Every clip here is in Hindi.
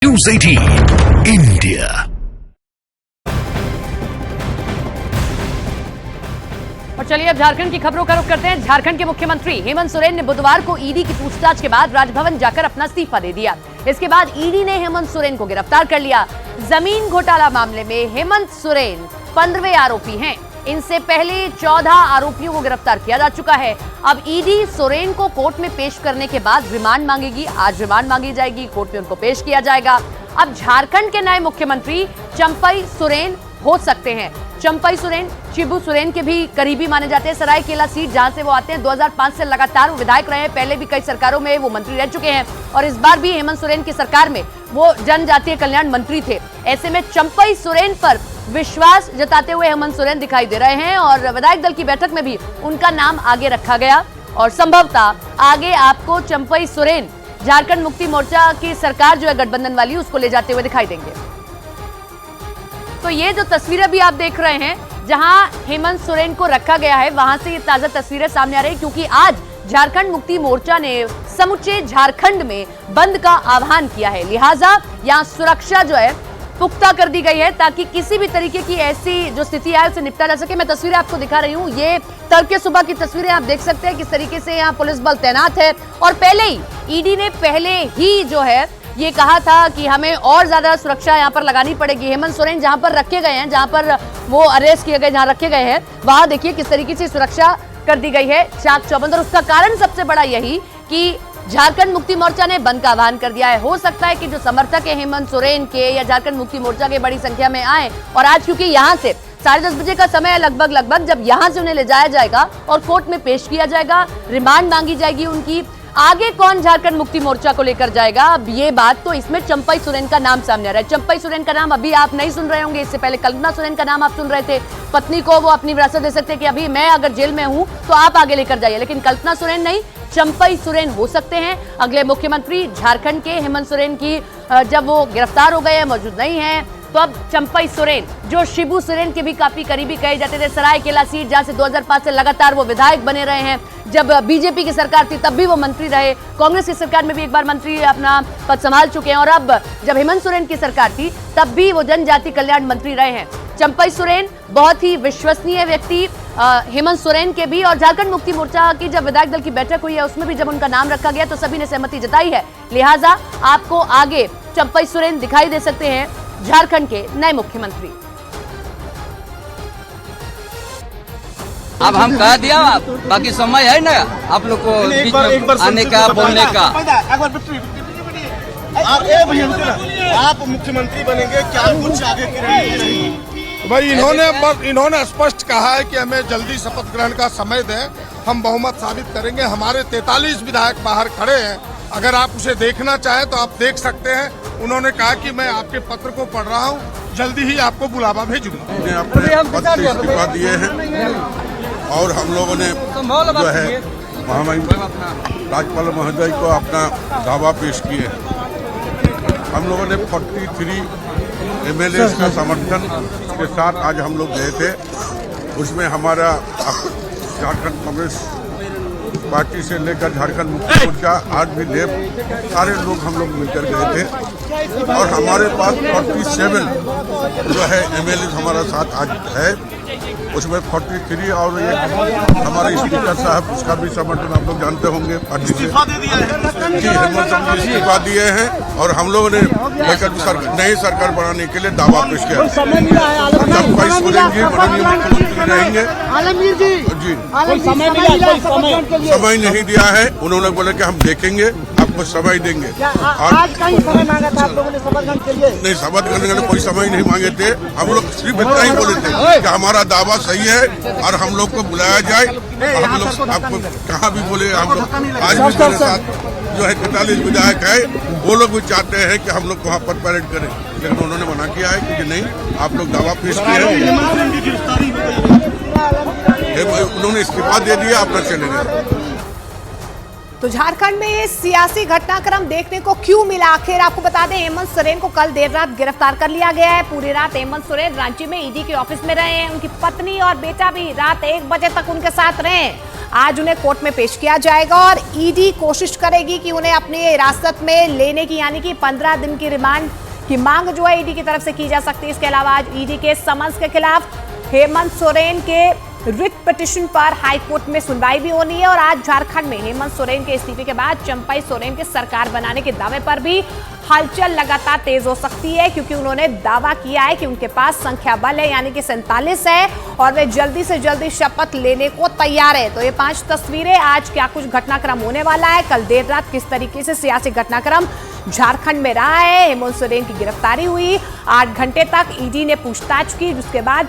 News 18 India। और चलिए अब झारखंड की खबरों का रुख करते हैं। झारखंड के मुख्यमंत्री हेमंत सोरेन ने बुधवार को ईडी की पूछताछ के बाद राजभवन जाकर अपना इस्तीफा दे दिया। इसके बाद ईडी ने हेमंत सोरेन को गिरफ्तार कर लिया। जमीन घोटाला मामले में हेमंत सोरेन 15वें आरोपी हैं। इनसे पहले 14 आरोपियों को गिरफ्तार किया जा चुका है। अब ईडी सोरेन को कोर्ट में पेश करने के बाद रिमांड मांगेगी। आज रिमांड मांगी जाएगी, कोर्ट में उनको पेश किया जाएगा। अब झारखंड के नए मुख्यमंत्री चंपई सोरेन हो सकते हैं। चंपई सोरेन शिबू सोरेन के भी करीबी माने जाते हैं। सरायकेला सीट जहां से वो आते हैं, 2005 से लगातार वो विधायक रहे हैं। पहले भी कई सरकारों में वो मंत्री रह चुके हैं और इस बार भी हेमंत सोरेन की सरकार में वो जनजातीय कल्याण मंत्री थे। ऐसे में चंपई सोरेन पर विश्वास जताते हुए हेमंत सोरेन दिखाई दे रहे हैं और विधायक दल की बैठक में भी उनका नाम आगे रखा गया और संभवतः आगे आपको चंपई सोरेन झारखंड मुक्ति मोर्चा की सरकार जो है गठबंधन वाली, उसको ले जाते हुए दिखाई देंगे। तो ये जो तस्वीरें भी आप देख रहे हैं जहां हेमंत सोरेन को रखा गया है, वहां से ये ताजा तस्वीरें सामने आ रही है क्योंकि आज झारखंड मुक्ति मोर्चा ने समूचे झारखंड में बंद का आह्वान किया है। लिहाजा यहां सुरक्षा जो है पुख्ता कर दी गई है ताकि किसी भी तरीके की ऐसी जो स्थिति है उसे निपटा जा सके। मैं तस्वीरें आपको दिखा रही हूँ, ये तड़के सुबह की तस्वीरें आप देख सकते हैं किस तरीके से यहाँ पुलिस बल तैनात है। और पहले ही ईडी ने पहले ही जो है ये कहा था कि हमें और ज्यादा सुरक्षा यहाँ पर लगानी पड़ेगी। हेमंत सोरेन जहाँ पर रखे गए हैं, जहाँ पर वो अरेस्ट किए गए, जहाँ रखे गए हैं, वहां देखिए किस तरीके से सुरक्षा कर दी गई है, चाक चौबंद। और उसका कारण सबसे बड़ा यही कि झारखंड मुक्ति मोर्चा ने बंद का आह्वान कर दिया है। हो सकता है कि जो समर्थक है हेमंत सोरेन के या झारखंड मुक्ति मोर्चा के बड़ी संख्या में आए और आज क्योंकि यहाँ से 10:30 बजे का समय है लगभग जब यहाँ से उन्हें ले जाया जाएगा और कोर्ट में पेश किया जाएगा, रिमांड मांगी जाएगी उनकी। आगे कौन झारखंड मुक्ति मोर्चा को लेकर जाएगा, अब ये बात तो इसमें चंपई सोरेन का नाम सामने आ रहा है। चंपई सोरेन का नाम अभी आप नहीं सुन रहे होंगे, इससे पहले कल्पना सोरेन का नाम आप सुन रहे थे। पत्नी को वो अपनी विरासत दे सकते हैं कि अभी मैं अगर जेल में हूं तो आप आगे लेकर जाइए, लेकिन कल्पना सोरेन नहीं, चंपई सोरेन हो सकते हैं अगले मुख्यमंत्री झारखंड के। हेमंत सोरेन की जब वो गिरफ्तार हो गए हैं, मौजूद नहीं है, तो अब चंपई सोरेन जो शिबू सोरेन के भी काफी करीबी कहे जाते थे, सरायकेला सीट जहां से 2005 से लगातार वो विधायक बने रहे हैं। जब बीजेपी की सरकार थी तब भी वो मंत्री रहे, कांग्रेस की सरकार में भी एक बार मंत्री अपना पद संभाल चुके हैं और अब जब हेमंत सोरेन की सरकार थी तब भी वो जनजाति कल्याण मंत्री रहे हैं। चंपई सोरेन बहुत ही विश्वसनीय व्यक्ति हेमंत सोरेन के भी, और झारखंड मुक्ति मोर्चा की जब विधायक दल की बैठक हुई है उसमें भी जब उनका नाम रखा गया तो सभी ने सहमति जताई है। लिहाजा आपको आगे चंपई सोरेन दिखाई दे सकते हैं झारखंड के नए मुख्यमंत्री। अब हम कह दिया, बाकी समय है ना आप लोग को बीच में आने का, बोलने का। आप मुख्यमंत्री बनेंगे, क्या कुछ आगे की रणनीति? भाई इन्होंने स्पष्ट कहा है कि हमें जल्दी शपथ ग्रहण का समय दें, हम बहुमत साबित करेंगे। हमारे 43 विधायक बाहर खड़े हैं, अगर आप उसे देखना चाहें तो आप देख सकते हैं। उन्होंने कहा कि मैं आपके पत्र को पढ़ रहा हूं, जल्दी ही आपको बुलावा भेजूंगा। अपने पद से इस्तीफा दिए हैं और हम लोगों ने जो है महामहिम राज्यपाल महोदय को अपना दावा पेश किए। हम लोगों ने 43 MLA का समर्थन के साथ आज हम लोग गए थे। उसमें हमारा झारखंड कांग्रेस पार्टी से लेकर झारखंड मुक्ति मोर्चा आज भी सारे लोग हम लोग मिलकर गए थे और हमारे पास 47 जो है MLA हमारा साथ आज है। उसमें 43 और एक हमारे स्पीकर साहब, उसका भी समर्थन आप लोग जानते होंगे। इस्तीफा दे दिया है जी, हेमंत सोरेन इस्तीफा दिए हैं और हम लोगों ने नई सरकार बनाने के लिए दावा पेश किया। चंपई सोरेन जी माननीय मुख्यमंत्री रहेंगे। आलमगीर जी समय नहीं दिया है, उन्होंने बोला कि हम देखेंगे, आपको समय देंगे। आज कहीं समय मांगा था आप लोगों ने शपथ ग्रहण के लिए? नहीं, शपथ ग्रहण के लिए कोई समय नहीं मांगे थे। हम लोग सिर्फ इतना ही बोले थे कि हमारा दावा सही है और हम लोग को बुलाया जाए। हम लोग आपको कहाँ भी बोले, हम लोग आज भी मेरे साथ जो है 43 विधायक है, वो लोग भी चाहते हैं कि हम लोग वहाँ पर परेड करें, लेकिन उन्होंने मना किया है कि नहीं, आप लोग दावा पेश किए हैं। उन्होंने इस्तीफा दे दिया, अपना चले गए। तो झारखंड में ये सियासी घटनाक्रम देखने को क्यों मिला, आखिर आपको बता दें हेमंत सोरेन को कल देर रात गिरफ्तार कर लिया गया है। पूरी रात हेमंत सोरेन रांची में ईडी के ऑफिस में रहे हैं। उनकी पत्नी और बेटा भी रात 1 बजे तक उनके साथ रहे। आज उन्हें कोर्ट में पेश किया जाएगा और ईडी कोशिश करेगी कि उन्हें अपनी हिरासत में लेने की, यानी कि 15 दिन की रिमांड की मांग जो है ईडी की तरफ से की जा सकती है। इसके अलावा आज ईडी के समन्स के खिलाफ हेमंत सोरेन के रिट पिटीशन पर हाईकोर्ट में सुनवाई भी होनी है। और आज झारखंड में हेमंत सोरेन के इस्तीफे के बाद चंपई सोरेन के सरकार बनाने के दावे पर भी हलचल लगातार तेज हो सकती है, क्योंकि उन्होंने दावा किया है कि उनके पास संख्या बल है, यानी कि 47 है, और वे जल्दी से जल्दी शपथ लेने को तैयार है। तो ये 5 तस्वीरें, आज क्या कुछ घटनाक्रम होने वाला है, कल देर रात किस तरीके से सियासी घटनाक्रम झारखंड में रहा है। हेमंत सोरेन की गिरफ्तारी हुई, 8 घंटे तक ईडी ने पूछताछ की, जिसके बाद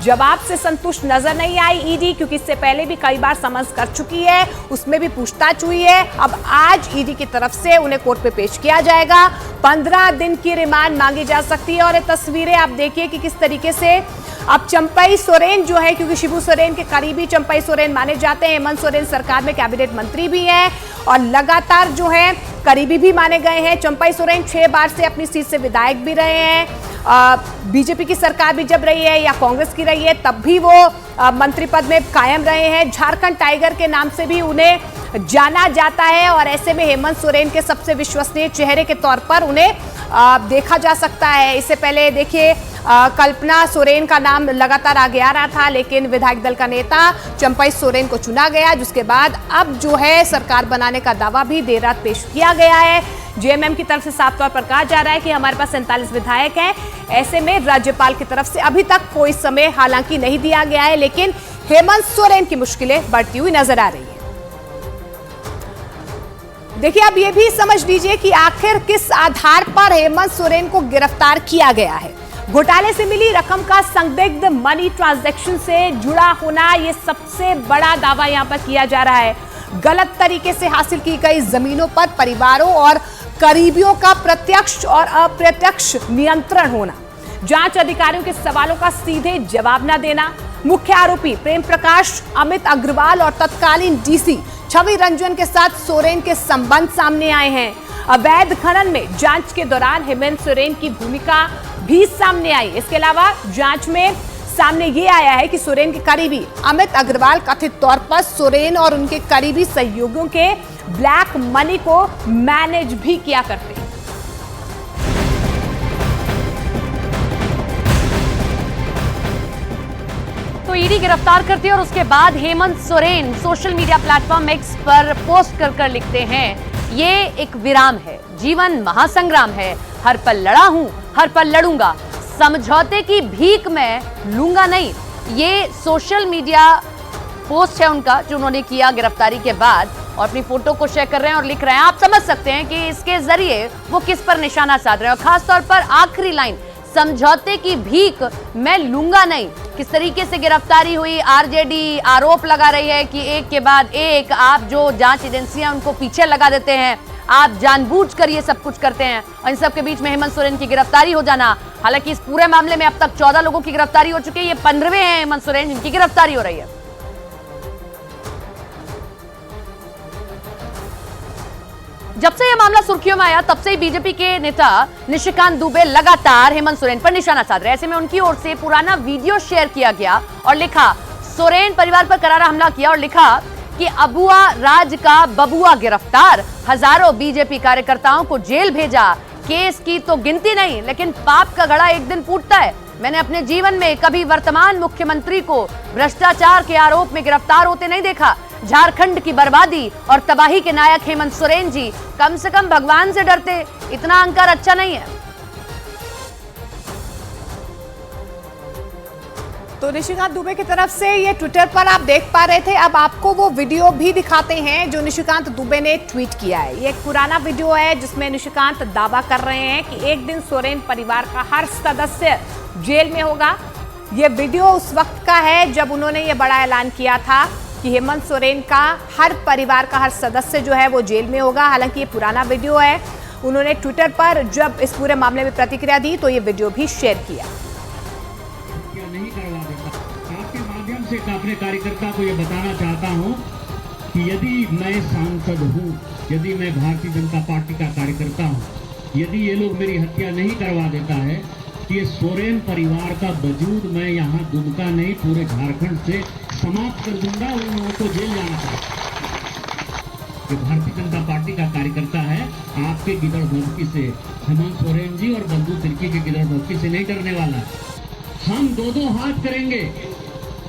जवाब से संतुष्ट नजर नहीं आई ईडी, क्योंकि इससे पहले भी कई बार समन्स कर चुकी है, उसमें भी पूछताछ हुई है। अब आज ईडी की तरफ से उन्हें कोर्ट में पेश किया जाएगा। 15 दिन की रिमांड मांगी जा सकती है। और ये तस्वीरें आप देखिए कि किस तरीके से अब चंपई सोरेन जो है, क्योंकि शिबू सोरेन के करीबी चंपई सोरेन माने जाते हैं, हेमंत सोरेन सरकार में कैबिनेट मंत्री भी हैं और लगातार जो है करीबी भी माने गए हैं। चंपई सोरेन 6 बार से अपनी सीट से विधायक भी रहे हैं। बीजेपी की सरकार भी जब रही है या कांग्रेस की रही है, तब भी वो मंत्री पद में कायम रहे हैं। झारखंड टाइगर के नाम से भी उन्हें जाना जाता है और ऐसे में हेमंत सोरेन के सबसे विश्वसनीय चेहरे के तौर पर उन्हें देखा जा सकता है। इससे पहले देखिए कल्पना सोरेन का नाम लगातार आगे आ रहा था, लेकिन विधायक दल का नेता चंपई सोरेन को चुना गया, जिसके बाद अब जो है सरकार बनाने का दावा भी देर रात पेश किया गया है। जेएमएम की तरफ से साफ तौर पर कहा जा रहा है कि हमारे पास 47 विधायक हैं। ऐसे में राज्यपाल की तरफ से अभी तक कोई समय हालांकि नहीं दिया गया है, लेकिन हेमंत सोरेन की मुश्किलें बढ़ती हुई नजर आ रही है। देखिए अब ये भी समझ लीजिए कि आखिर किस आधार पर हेमंत सोरेन को गिरफ्तार किया गया है। घोटाले से मिली रकम का संदिग्ध मनी ट्रांजैक्शन से जुड़ा होना, ये सबसे बड़ा दावा यहां पर किया जा रहा है। गलत तरीके से हासिल की गई जमीनों पर परिवारों और करीबियों का प्रत्यक्ष और अप्रत्यक्ष नियंत्रण होना, जांच अधिकारियों के सवालों का सीधे जवाब न देना। मुख्य आरोपी प्रेम प्रकाश, अमित अग्रवाल और तत्कालीन डीसी छवि रंजन के साथ सोरेन के संबंध सामने आए हैं। अवैध खनन में जांच के दौरान हेमंत सोरेन की भूमिका भी सामने आई। इसके अलावा जांच में सामने ये आया है कि सोरेन के करीबी अमित अग्रवाल कथित तौर पर सोरेन और उनके करीबी सहयोगियों के ब्लैक मनी को मैनेज भी किया करते हैं। तो ईडी गिरफ्तार करती है और उसके बाद Hemant Soren social media platform x पर पोस्ट कर लिखते हैं, ये एक विराम है, जीवन महासंग्राम है, हर पल लड़ा हूं, हर पल लड़ूंगा, समझौते की भीख मैं लूंगा नहीं। ये सोशल मीडिया पोस्ट है उनका जो उन्होंने किया गिरफ्तारी के बाद, और अपनी फोटो को शेयर कर रहे हैं और लिख रहे हैं। आप समझ सकते हैं कि इसके जरिए वो किस पर निशाना साध रहे हैं, और खासतौर पर आखिरी लाइन, समझौते की भीख मैं लूंगा नहीं। किस तरीके से गिरफ्तारी हुई, आरजेडी आरोप लगा रही है कि एक के बाद एक आप जो जांच एजेंसियां उनको पीछे लगा देते हैं, आप जानबूझकर ये सब कुछ करते हैं, और इन सब के बीच में हेमंत सोरेन की गिरफ्तारी हो जाना। हालांकि इस पूरे मामले में अब तक 14 लोगों की गिरफ्तारी हो चुकी है, ये 15वें हैं हेमंत सोरेन जिनकी गिरफ्तारी हो रही है। जब से यह मामला सुर्खियों में आया तब से ही बीजेपी के नेता निशिकांत दुबे लगातार हेमंत सोरेन पर निशाना साध रहे हैं। ऐसे में उनकी ओर से पुराना वीडियो शेयर किया गया और लिखा, सोरेन परिवार पर करारा हमला किया, और लिखा कि अबुआ राज का बबुआ गिरफ्तार, हजारों बीजेपी कार्यकर्ताओं को जेल भेजा, केस की तो गिनती नहीं, लेकिन पाप का घड़ा एक दिन फूटता है। मैंने अपने जीवन में कभी वर्तमान मुख्यमंत्री को भ्रष्टाचार के आरोप में गिरफ्तार होते नहीं देखा। झारखंड की बर्बादी और तबाही के नायक हेमंत सोरेन जी कम से कम भगवान से डरते, इतना अहंकार अच्छा नहीं है। तो निशिकांत दुबे की तरफ से ये ट्विटर पर आप देख पा रहे थे। अब आपको वो वीडियो भी दिखाते हैं जो निशिकांत दुबे ने ट्वीट किया है। ये एक पुराना वीडियो है जिसमें निशिकांत दावा कर रहे हैं कि एक दिन सोरेन परिवार का हर सदस्य जेल में होगा। ये वीडियो उस वक्त का है जब उन्होंने ये बड़ा ऐलान किया था कि हेमंत सोरेन का हर परिवार का हर सदस्य जो है वो जेल में होगा। हालांकि ये पुराना वीडियो है। उन्होंने ट्विटर पर जब इस पूरे मामले में प्रतिक्रिया दी तो ये वीडियो भी शेयर किया। नहीं करवा देता। आपके माध्यम से अपने कार्यकर्ता को ये बताना चाहता हूँ कि यदि मैं सांसद हूँ, यदि मैं भारतीय जनता पार्टी का कार्यकर्ता हूँ, यदि ये लोग मेरी हत्या नहीं करवा देता है कि ये सोरेन परिवार का वजूद मैं यहाँ दुमका नहीं पूरे झारखंड से समाप्त कर दूंगा। उन लोगों को जेल जाना चाहिए। ये भारतीय जनता पार्टी का कार्यकर्ता है, आपके गिदड़ भौंकी से, हेमंत सोरेन जी और बंधु तिर्की के गिदड़ भौंकी से नहीं डरने वाला। हम दो हाथ करेंगे,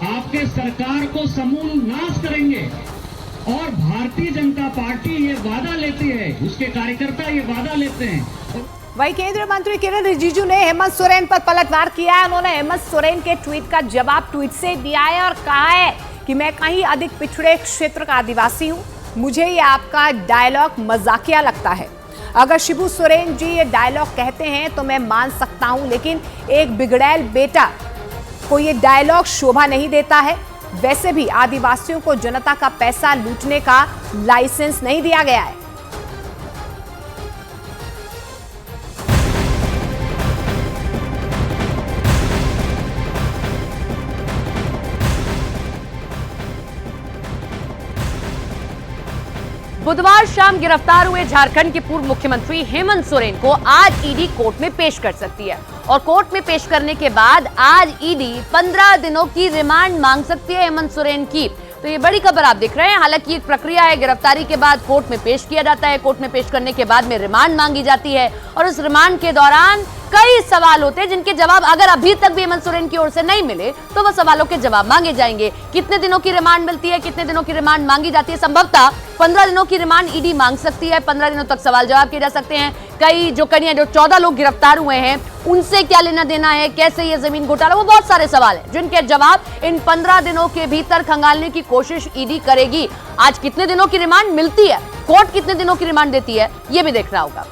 आपके सरकार को समूल नाश करेंगे। और भारतीय जनता पार्टी ये वादा लेती है, उसके कार्यकर्ता ये वादा लेते हैं। वही केंद्रीय मंत्री किरेन रिजिजू ने हेमंत सोरेन पर पलटवार किया है। उन्होंने हेमंत सोरेन के ट्वीट का जवाब ट्वीट से दिया है और कहा है कि मैं कहीं अधिक पिछड़े क्षेत्र का आदिवासी हूं, मुझे ये आपका डायलॉग मजाकिया लगता है। अगर शिबू सोरेन जी ये डायलॉग कहते हैं तो मैं मान सकता हूं, लेकिन एक बिगड़ैल बेटा को ये डायलॉग शोभा नहीं देता है। वैसे भी आदिवासियों को जनता का पैसा लूटने का लाइसेंस नहीं दिया गया है। बुधवार शाम गिरफ्तार हुए झारखंड के पूर्व मुख्यमंत्री हेमंत सोरेन को आज ईडी कोर्ट में पेश कर सकती है और कोर्ट में पेश करने के बाद आज ईडी 15 दिनों की रिमांड मांग सकती है हेमंत सोरेन की। तो ये बड़ी खबर आप देख रहे हैं। हालांकि एक प्रक्रिया है, गिरफ्तारी के बाद कोर्ट में पेश किया जाता है, कोर्ट में पेश करने के बाद में रिमांड मांगी जाती है और उस रिमांड के दौरान कई सवाल होते हैं जिनके जवाब अगर अभी तक भी हेमंत सोरेन की ओर से नहीं मिले तो वह सवालों के जवाब मांगे जाएंगे। कितने दिनों की रिमांड मिलती है, कितने दिनों की रिमांड मांगी जाती है? संभवतः 15 दिनों की रिमांड ईडी मांग सकती है। 15 दिनों तक सवाल जवाब किए जा सकते हैं। कई जो 14 लोग गिरफ्तार हुए हैं उनसे क्या लेना देना है, कैसे ये जमीन घोटाला, वो बहुत सारे सवाल हैं जिनके जवाब इन 15 दिनों के भीतर खंगालने की कोशिश ईडी करेगी। आज कितने दिनों की रिमांड मिलती है, कोर्ट कितने दिनों की रिमांड देती है, ये भी देखना होगा।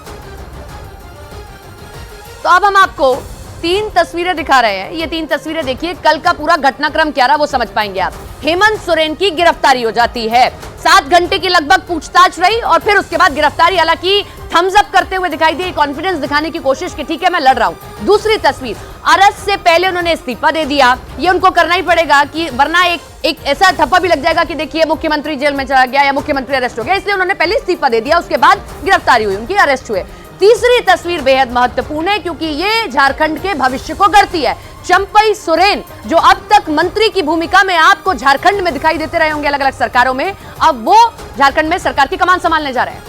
तो अब हम आपको 3 तस्वीरें दिखा रहे हैं। ये 3 तस्वीरें देखिए, कल का पूरा घटनाक्रम क्या रहा वो समझ पाएंगे आप। हेमंत सोरेन की गिरफ्तारी हो जाती है, 7 घंटे की लगभग पूछताछ रही और फिर उसके बाद गिरफ्तारी। हालांकि थम्स अप करते हुए दिखाई दिए, कॉन्फिडेंस दिखाने की कोशिश की, ठीक है मैं लड़ रहा हूं। दूसरी तस्वीर, अरेस्ट से पहले उन्होंने इस्तीफा दे दिया। ये उनको करना ही पड़ेगा कि वरना एक ऐसा ठप्पा भी लग जाएगा कि देखिए मुख्यमंत्री जेल में चला गया या मुख्यमंत्री अरेस्ट हो गया, इसलिए उन्होंने पहले इस्तीफा दे दिया, उसके बाद गिरफ्तारी हुई उनकी, अरेस्ट हुए। तीसरी तस्वीर बेहद महत्वपूर्ण है क्योंकि ये झारखंड के भविष्य को गढ़ती है। चंपई सोरेन जो अब तक मंत्री की भूमिका में आपको झारखंड में दिखाई देते रहे होंगे अलग अलग सरकारों में, अब वो झारखंड में सरकार की कमान संभालने जा रहे हैं।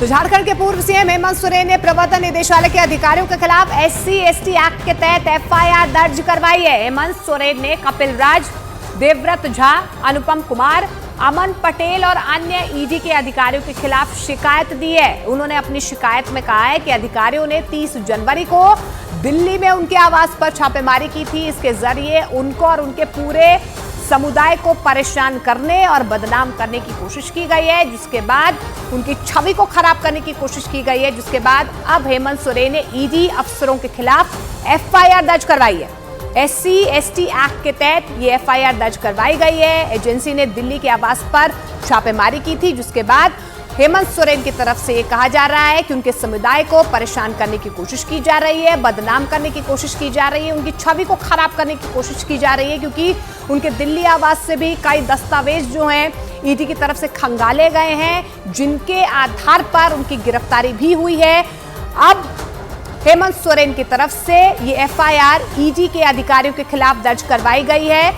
तो झारखंड के पूर्व सीएम हेमंत सोरेन ने प्रवर्तन निदेशालय के अधिकारियों के खिलाफ SC/ST एक्ट के तहत FIR दर्ज करवाई है। हेमंत सोरेन ने कपिल राज, देवव्रत झा, अनुपम कुमार, अमन पटेल और अन्य ईडी के अधिकारियों के खिलाफ शिकायत दी है। उन्होंने अपनी शिकायत में कहा है कि अधिकारियों ने 30 जनवरी को दिल्ली में उनके आवास पर छापेमारी की थी। इसके जरिए उनको और उनके पूरे समुदाय को परेशान करने और बदनाम करने की कोशिश की गई है, जिसके बाद उनकी छवि को खराब करने की कोशिश की गई है, जिसके बाद अब हेमंत सोरेन ने ईडी अफसरों के खिलाफ FIR दर्ज करवाई है। SC/ST एक्ट के तहत ये FIR दर्ज करवाई गई है। एजेंसी ने दिल्ली के आवास पर छापेमारी की थी, जिसके बाद हेमंत सोरेन की तरफ से ये कहा जा रहा है कि उनके समुदाय को परेशान करने की कोशिश की जा रही है, बदनाम करने की कोशिश की जा रही है, उनकी छवि को खराब करने की कोशिश की जा रही है, क्योंकि उनके दिल्ली आवास से भी कई दस्तावेज जो हैं ईडी की तरफ से खंगाले गए हैं, जिनके आधार पर उनकी गिरफ्तारी भी हुई है। अब हेमंत सोरेन की तरफ से ये FIR ईडी के अधिकारियों के खिलाफ दर्ज करवाई गई है।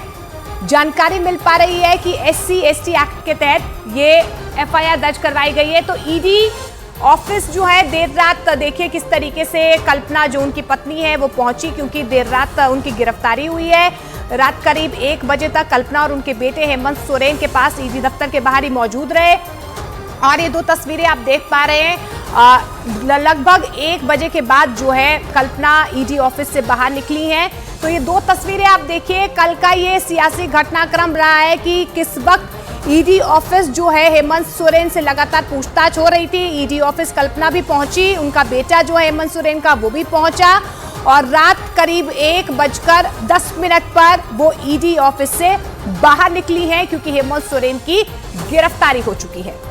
जानकारी मिल पा रही है कि SC/ST एक्ट के तहत ये FIR दर्ज करवाई गई है। तो ईडी ऑफिस जो है देर रात देखिए किस तरीके से कल्पना जो उनकी पत्नी है वो पहुंची, क्योंकि देर रात उनकी गिरफ्तारी हुई है। रात करीब 1 बजे तक कल्पना और उनके बेटे हेमंत सोरेन के पास ईडी दफ्तर के बाहर ही मौजूद रहे। और ये 2 तस्वीरें आप देख पा रहे हैं, लगभग 1 बजे के बाद जो है कल्पना ईडी ऑफिस से बाहर निकली हैं। तो ये 2 तस्वीरें आप देखिए, कल का ये सियासी घटनाक्रम रहा है कि किस वक्त ईडी ऑफिस जो है हेमंत सोरेन से लगातार पूछताछ हो रही थी। ईडी ऑफिस कल्पना भी पहुंची, उनका बेटा जो है हेमंत सोरेन का वो भी पहुंचा और रात करीब 1:10 पर वो ईडी ऑफिस से बाहर निकली हैं, क्योंकि हेमंत सोरेन की गिरफ्तारी हो चुकी है।